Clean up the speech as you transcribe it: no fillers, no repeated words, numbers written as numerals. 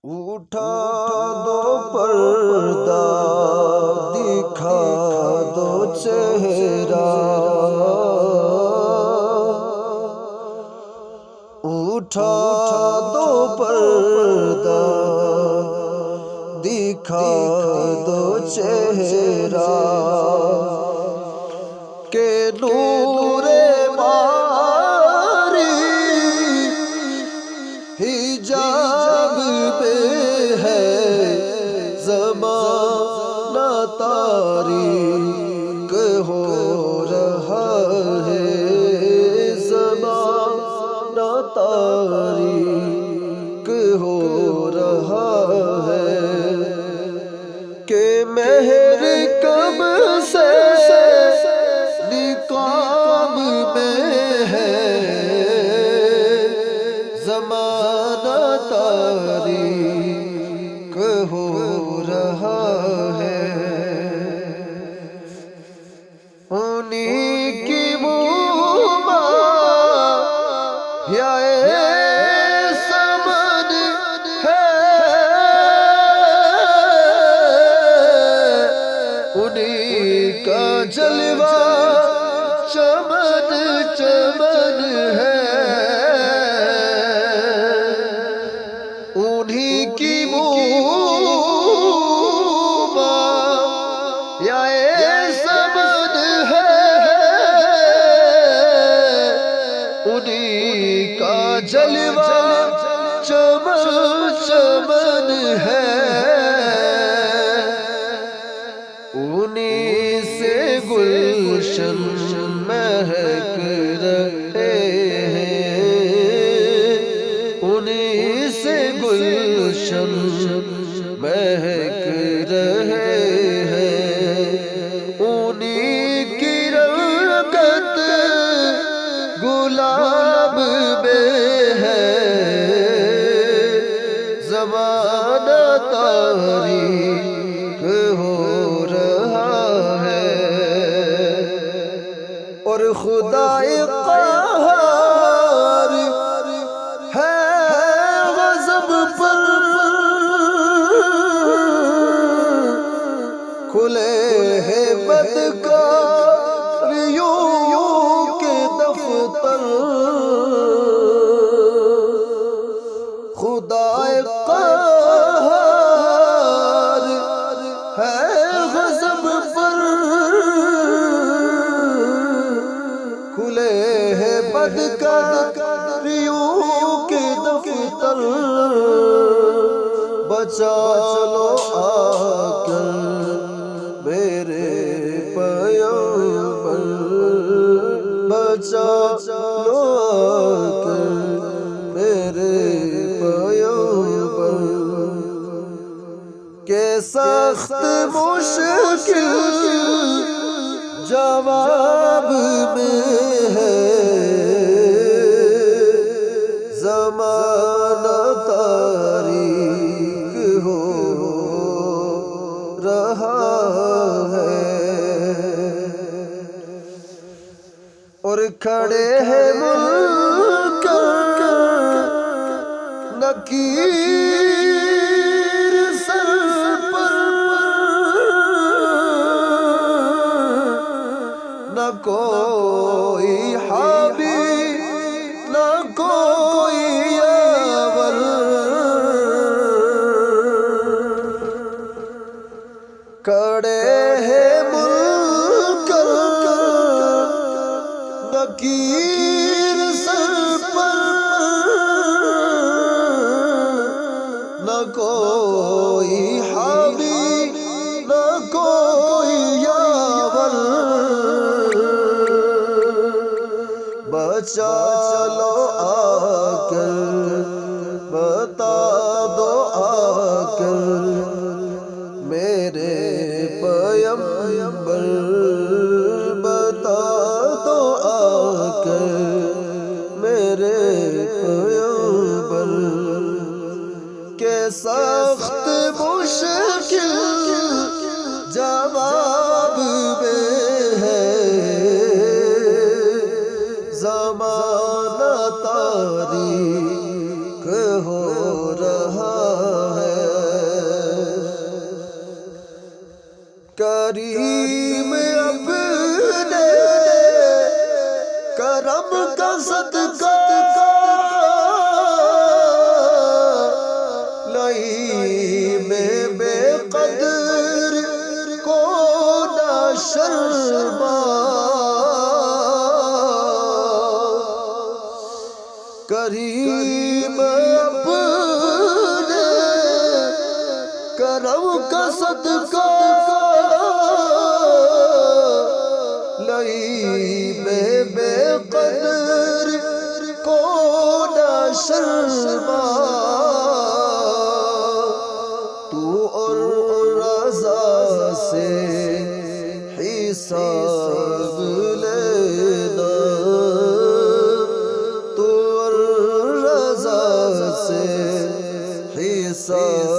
उठा दो पर्दा, दिखा दो चेहरा। उठा दो पर्दा, दिखा दो चेहरा। के नूरे बारी हिजाब में है ज़माना तारीक हो रहा है। ज़माना तारीक हो रहा है। के मेहर कब से निकाब में है। ज़माना तारीक हो रहा है। उन्हीं की मुबाहियाए समन है। उन्हीं का जलवा चमन चमन है। उन्हीं की मुबाहियाए समन है। उन्हीं का जलवा चमन चमन है। उन्हीं से गुलशन महक रहे हैं। उन्हीं से गुलशन महक रहे हैं। उन्हीं की रंगत गुलाब में है। ज़माना तारीक हो रहा है। और खुदाए क़हार है ग़ज़ब पर। खुले हैं बदकारियों के दफ्तर। खुदाए क़हार है ग़ज़ब पर। खुले हैं बदकारियों के दफ्तर। बचा लो आकर मेरे पैगंबर। बचा लो आकर मेरे पैगंबर। के सख्त मुश्किल जवाब में है। ज़माना तारीक हो रहा है। और खड़े हैं मुनकर नकीर सर पर। न कोई हाबी न कोई अवर। खड़े हैं मुनकर नकीर सर पर। न कोई हाबी न कोई यावर। बचा लो आकर बता दो आकर मेरे पैगंबर। बता दो आकर मेरे पैगंबर। के सख्त मुश्किल जवाब में है। ज़माना तारीक हो रहा है। फिजा